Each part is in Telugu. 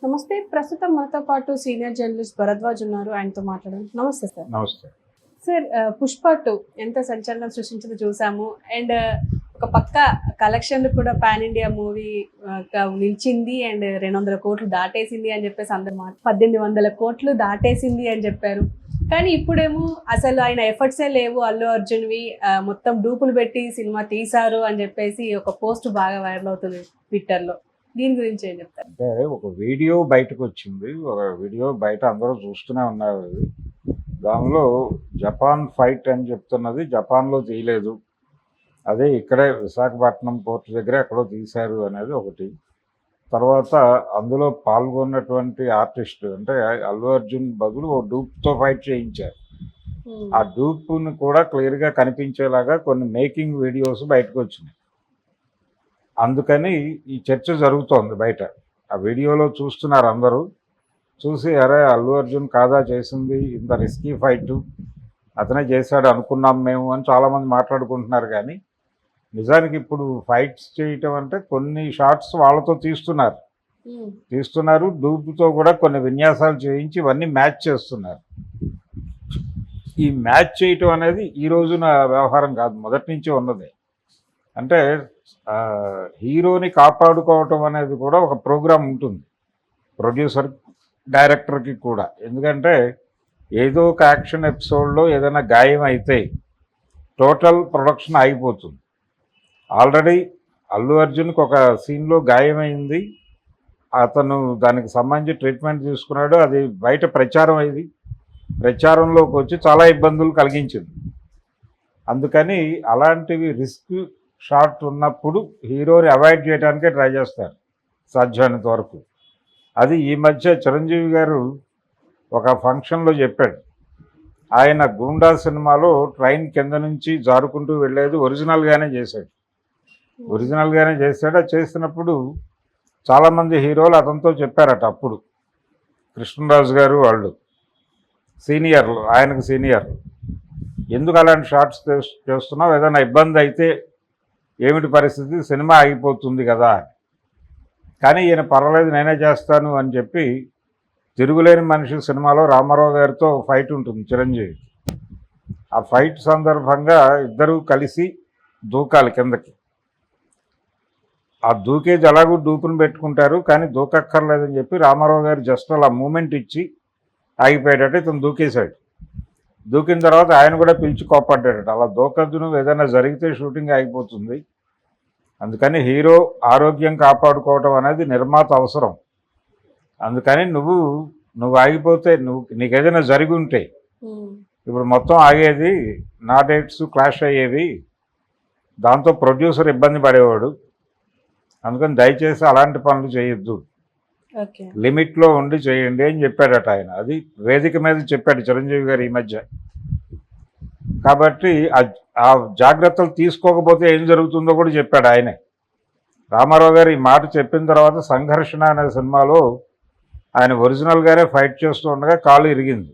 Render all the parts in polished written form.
నమస్తే. ప్రస్తుతం మనతో పాటు సీనియర్ జర్నలిస్ట్ భరద్వాజ్ ఉన్నారు. ఆయనతో మాట్లాడదాం. నమస్తే సార్. నమస్తే. సార్, 'పుష్ప 2' ఎంత సంచలనం సృష్టించిందో చూసాము. అండ్ ఒక పక్క కలెక్షన్లు కూడా పాన్ ఇండియా మూవీ నిలిచింది. అండ్ 200 కోట్లు దాటేసింది అని చెప్పేసి అందరు 1800 కోట్లు దాటేసింది అని చెప్పారు. కానీ ఇప్పుడేమో అసలు ఆయన ఎఫర్ట్సే లేవు అల్లు అర్జున్వి, మొత్తం డూపులు పెట్టి సినిమా తీశారు అని చెప్పేసి ఒక పోస్ట్ బాగా వైరల్ అవుతుంది ట్విట్టర్లో. దీని గురించి ఏం చెప్తారు? అంటే ఒక వీడియో బయటకు వచ్చింది. ఒక వీడియో బయట అందరూ చూస్తూనే ఉన్నారు. అది దానిలో జపాన్ ఫైట్ అని చెప్తున్నది జపాన్లో తీయలేదు, అదే ఇక్కడే విశాఖపట్నం పోర్ట్ దగ్గర ఎక్కడో తీశారు అనేది ఒకటి. తర్వాత అందులో పాల్గొన్నటువంటి ఆర్టిస్ట్ అంటే అల్లు అర్జున్ బదులు ఓ డూప్తో ఫైట్ చేయించారు. ఆ డూప్ని కూడా క్లియర్గా కనిపించేలాగా కొన్ని మేకింగ్ వీడియోస్ బయటకు వచ్చినాయి. అందుకని ఈ చర్చ జరుగుతోంది బయట. ఆ వీడియోలో చూస్తున్నారు అందరూ. చూసి అరే అల్లు అర్జున్ కాదా చేసింది, ఇంత రిస్కీ ఫైట్ అతనే చేశాడు అనుకున్నాం మేము అని చాలామంది మాట్లాడుకుంటున్నారు. కానీ నిజానికి ఇప్పుడు ఫైట్స్ చేయటం అంటే కొన్ని షాట్స్ వాళ్ళతో తీస్తున్నారు డూప్తో కూడా కొన్ని విన్యాసాలు చేయించి ఇవన్నీ మ్యాచ్ చేస్తున్నారు. ఈ మ్యాచ్ చేయటం అనేది ఈ రోజున వ్యవహారం కాదు, మొదటి నుంచి ఉన్నది. అంటే హీరోని కాపాడుకోవటం అనేది కూడా ఒక ప్రోగ్రాం ఉంటుంది ప్రొడ్యూసర్ డైరెక్టర్కి కూడా. ఎందుకంటే ఏదో ఒక యాక్షన్ ఎపిసోడ్లో ఏదైనా గాయం అయితే టోటల్ ప్రొడక్షన్ ఆగిపోతుంది. ఆల్రెడీ అల్లు అర్జున్కి ఒక సీన్లో గాయమైంది, అతను దానికి సంబంధించి ట్రీట్మెంట్ తీసుకున్నాడు. అది బయట ప్రచారం అయింది, ప్రచారంలోకి వచ్చి చాలా ఇబ్బందులు కలిగించింది. అందుకని అలాంటివి రిస్క్ షాట్ ఉన్నప్పుడు హీరోని అవాయిడ్ చేయడానికే ట్రై చేస్తారు సాధ్యమైనంత వరకు. అది ఈ మధ్య చిరంజీవి గారు ఒక ఫంక్షన్లో చెప్పాడు. ఆయన గూండా సినిమాలో ట్రైన్ కింద నుంచి జారుకుంటూ వెళ్ళేది ఒరిజినల్గానే చేశాడు. అది చేసినప్పుడు చాలామంది హీరోలు అతనితో చెప్పారట. అప్పుడు కృష్ణరాజు గారు వాళ్ళు సీనియర్లు, ఆయనకు సీనియర్లు, ఎందుకు అలాంటి షాట్స్ చేస్తున్నావు, ఏదైనా ఇబ్బంది అయితే ఏమిటి పరిస్థితి, సినిమా ఆగిపోతుంది కదా. కానీ ఈయన పర్వాలేదు నేనే చేస్తాను అని చెప్పి తిరుగులేని మనిషి సినిమాలో రామారావు గారితో ఫైట్ ఉంటుంది చిరంజీవి. ఆ ఫైట్ సందర్భంగా ఇద్దరూ కలిసి దూకాలి కిందకి. ఆ దూకేజ్ ఎలాగూ డూపును పెట్టుకుంటారు, కానీ దూకక్కర్లేదని చెప్పి రామారావు గారు జస్ట్ అలా మూమెంట్ ఇచ్చి ఆగిపోయాడట. ఇతను దూకేశాడు. దూకిన తర్వాత ఆయన కూడా పిలిచి కోప్పడ్డాడట, అలా దూకద్దు, నువ్వు ఏదైనా జరిగితే షూటింగ్ ఆగిపోతుంది. అందుకని హీరో ఆరోగ్యం కాపాడుకోవటం అనేది నిర్మాత అవసరం. అందుకని నువ్వు ఆగిపోతే నీకు ఏదైనా జరిగి ఉంటే ఇప్పుడు మొత్తం ఆగేది, నా డేట్స్ క్లాష్ అయ్యేవి, దాంతో ప్రొడ్యూసర్ ఇబ్బంది పడేవాడు. అందుకని దయచేసి అలాంటి పనులు చేయొద్దు, లిమిట్లో ఉండి చేయండి అని చెప్పాడట ఆయన. అది వేదిక మీద చెప్పాడు చిరంజీవి గారు ఈ మధ్య. కాబట్టి ఆ జాగ్రత్తలు తీసుకోకపోతే ఏం జరుగుతుందో కూడా చెప్పాడు ఆయనే. రామారావు గారు ఈ మాట చెప్పిన తర్వాత సంఘర్షణ అనే సినిమాలో ఆయన ఒరిజినల్గానే ఫైట్ చేస్తూ ఉండగా కాలు ఇరిగింది.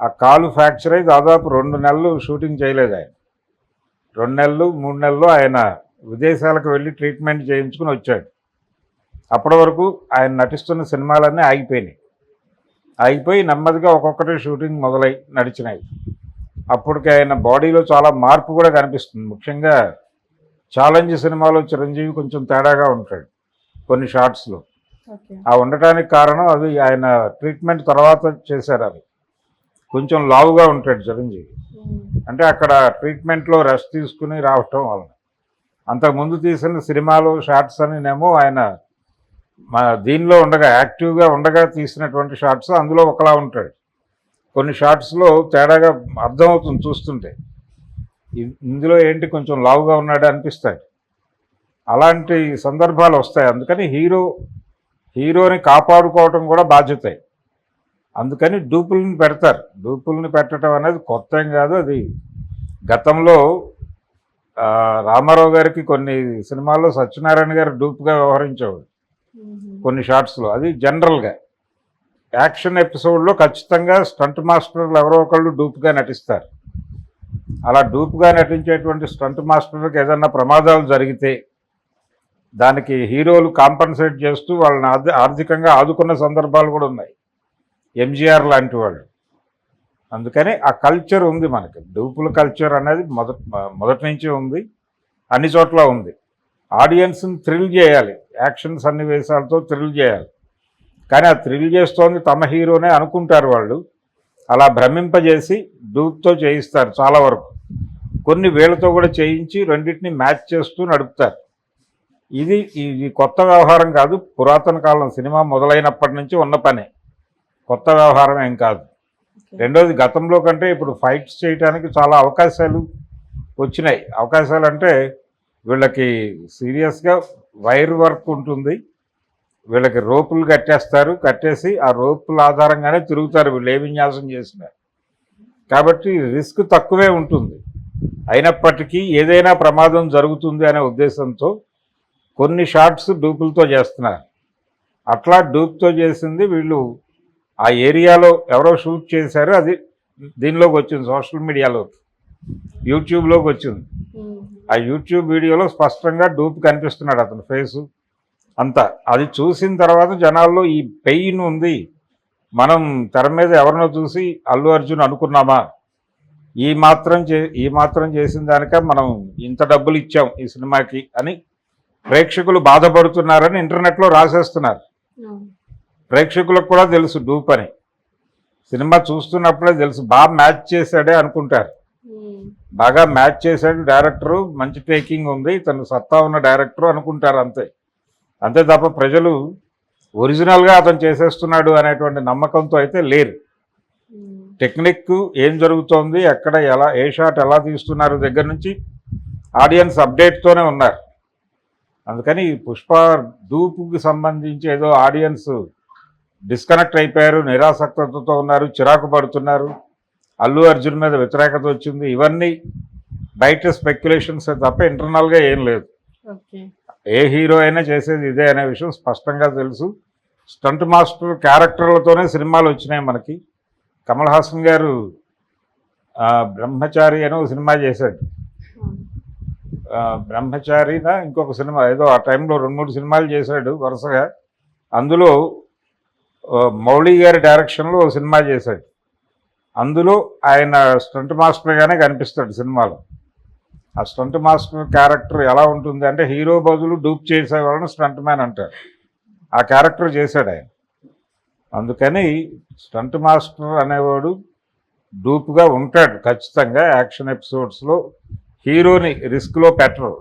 ఆ కాలు ఫ్రాక్చర్ అయ్యి దాదాపు 2 నెలలు షూటింగ్ చేయలేదు ఆయన. 2 నెలలు 3 నెలలు ఆయన విదేశాలకు వెళ్ళి ట్రీట్మెంట్ చేయించుకుని వచ్చాడు. అప్పటి వరకు ఆయన నటిస్తున్న సినిమాలన్నీ ఆగిపోయి నెమ్మదిగా ఒక్కొక్కటి షూటింగ్ నడిచినాయి. అప్పటికి ఆయన బాడీలో చాలా మార్పు కూడా కనిపిస్తుంది. ముఖ్యంగా ఛాలెంజ్ సినిమాలో చిరంజీవి కొంచెం తేడాగా ఉంటాడు కొన్ని షాట్స్లో. ఆ ఉండటానికి కారణం అది ఆయన ట్రీట్మెంట్ తర్వాత చేశారు. అది కొంచెం లావుగా ఉంటాడు చిరంజీవి. అంటే అక్కడ ట్రీట్మెంట్లో రెస్ట్ తీసుకుని రావటం వలన. అంతకుముందు తీసిన సినిమాలో షాట్స్ అనినేమో ఆయన దీనిలో ఉండగా యాక్టివ్గా ఉండగా తీసినటువంటి షాట్స్ అందులో ఒకలా ఉంటాడు. కొన్ని షాట్స్లో తేడాగా అర్థమవుతుంది చూస్తుంటే, ఇందులో ఏంటి కొంచెం లావుగా ఉన్నాడు అనిపిస్తాడు. అలాంటి సందర్భాలు వస్తాయి. అందుకని హీరోని కాపాడుకోవటం కూడా బాధ్యతే. అందుకని డూపుల్ని పెడతారు. డూపుల్ని పెట్టడం అనేది కొత్త ఏం కాదు. అది గతంలో రామారావు గారికి కొన్ని సినిమాల్లో సత్యనారాయణ గారు డూప్గా వ్యవహరించేవాడు కొన్ని షాట్స్లో. అది జనరల్గా యాక్షన్ ఎపిసోడ్లో ఖచ్చితంగా స్టంట్ మాస్టర్లు ఎవరో ఒకళ్ళు డూప్గా నటిస్తారు. అలా డూప్గా నటించేటువంటి స్టంట్ మాస్టర్కి ఏదన్నా ప్రమాదాలు జరిగితే దానికి హీరోలు కాంపన్సేట్ చేస్తూ వాళ్ళని ఆర్థికంగా ఆదుకున్న సందర్భాలు కూడా ఉన్నాయి, ఎంజీఆర్ లాంటి వాళ్ళు. అందుకని ఆ కల్చర్ ఉంది మనకి, డూపుల కల్చర్ అనేది మొదటి నుంచి ఉంది, అన్ని చోట్ల ఉంది. ఆడియన్స్ని థ్రిల్ చేయాలి, యాక్షన్ సన్నివేశాలతో థ్రిల్ చేయాలి. కానీ ఆ థ్రిల్ చేస్తోంది తమ హీరోనే అనుకుంటారు వాళ్ళు. అలా భ్రమింపజేసి డూప్తో చేయిస్తారు చాలా వరకు. కొన్ని వేళ్లతో కూడా చేయించి రెండింటిని మ్యాచ్ చేస్తూ నడుపుతారు. ఇది కొత్త వ్యవహారం కాదు, పురాతన కాలం సినిమా మొదలైనప్పటి నుంచి ఉన్న పనే, కొత్త వ్యవహారం ఏం కాదు. రెండోది, గతంలో కంటే ఇప్పుడు ఫైట్స్ చేయడానికి చాలా అవకాశాలు వచ్చినాయి. అవకాశాలు అంటే వీళ్ళకి సీరియస్గా వైర్ వర్క్ ఉంటుంది, వీళ్ళకి రోపులు కట్టేసి ఆ రోపుల ఆధారంగానే తిరుగుతారు వీళ్ళు ఏ విన్యాసం చేసినా. కాబట్టి రిస్క్ తక్కువే ఉంటుంది. అయినప్పటికీ ఏదైనా ప్రమాదం జరుగుతుంది అనే ఉద్దేశంతో కొన్ని షాట్స్ డూపులతో చేస్తున్నారు. అట్లా డూప్తో చేసింది వీళ్ళు ఆ ఏరియాలో ఎవరో షూట్ చేశారు, అది దీనిలోకి వచ్చింది, సోషల్ మీడియాలో, యూట్యూబ్లోకి వచ్చింది. ఆ యూట్యూబ్ వీడియోలో స్పష్టంగా డూప్ కనిపిస్తున్నాడు, అతని ఫేసు అంతా. అది చూసిన తర్వాత జనాల్లో ఈ పెయిన్ ఉంది, మనం తెర మీద ఎవరినో చూసి అల్లు అర్జున్ అనుకున్నామా, ఈ మాత్రం చేసిన దానిక మనం ఇంత డబ్బులు ఇచ్చాం ఈ సినిమాకి అని ప్రేక్షకులు బాధపడుతున్నారని ఇంటర్నెట్లో రాసేస్తున్నారు. ప్రేక్షకులకు కూడా తెలుసు డూప్ అని, సినిమా చూస్తున్నప్పుడే తెలుసు. బాగా మ్యాచ్ చేశాడే అనుకుంటారు, బాగా మ్యాచ్ చేశాడు డైరెక్టరు, మంచి టేకింగ్ ఉంది, తను సత్తా ఉన్న డైరెక్టరు అనుకుంటారు. అంతే తప్ప ప్రజలు ఒరిజినల్గా అతను చేసేస్తున్నాడు అనేటువంటి నమ్మకంతో అయితే లేరు. టెక్నిక్ ఏం జరుగుతోంది, ఎక్కడ ఏ షాట్ ఎలా తీస్తున్నారు దగ్గర నుంచి ఆడియన్స్ అప్డేట్తోనే ఉన్నారు. అందుకని పుష్ప డూపుకి సంబంధించి ఏదో ఆడియన్స్ డిస్కనెక్ట్ అయిపోయారు, నిరాసక్తతతో ఉన్నారు, చిరాకు పడుతున్నారు, అల్లు అర్జున్ మీద వ్యతిరేకత వచ్చింది, ఇవన్నీ బయట స్పెక్యులేషన్స్ తప్ప ఇంటర్నల్గా ఏం లేదు. ఏ హీరో అయినా చేసేది ఇదే అనే విషయం స్పష్టంగా తెలుసు. స్టంట్ మాస్టర్ క్యారెక్టర్లతోనే సినిమాలు వచ్చినాయి మనకి. కమల్ హాసన్ గారు బ్రహ్మచారి అని ఒక సినిమా చేశాడు, బ్రహ్మచారినా ఇంకొక సినిమా ఏదో, ఆ టైంలో 2-3 సినిమాలు చేశాడు వరుసగా. అందులో మౌళి గారి డైరెక్షన్లో ఒక సినిమా చేశాడు, అందులో ఆయన స్టంట్ మాస్టర్గానే కనిపిస్తాడు సినిమాలో. ఆ స్టంట్ మాస్టర్ క్యారెక్టర్ ఎలా ఉంటుంది అంటే, హీరో బదులు డూప్ చేసేవాళ్ళని స్టంట్ మ్యాన్ అంటారు, ఆ క్యారెక్టర్ చేశాడు ఆయన. అందుకని స్టంట్ మాస్టర్ అనేవాడు డూప్గా ఉంటాడు ఖచ్చితంగా. యాక్షన్ ఎపిసోడ్స్లో హీరోని రిస్క్లో పెట్టరు.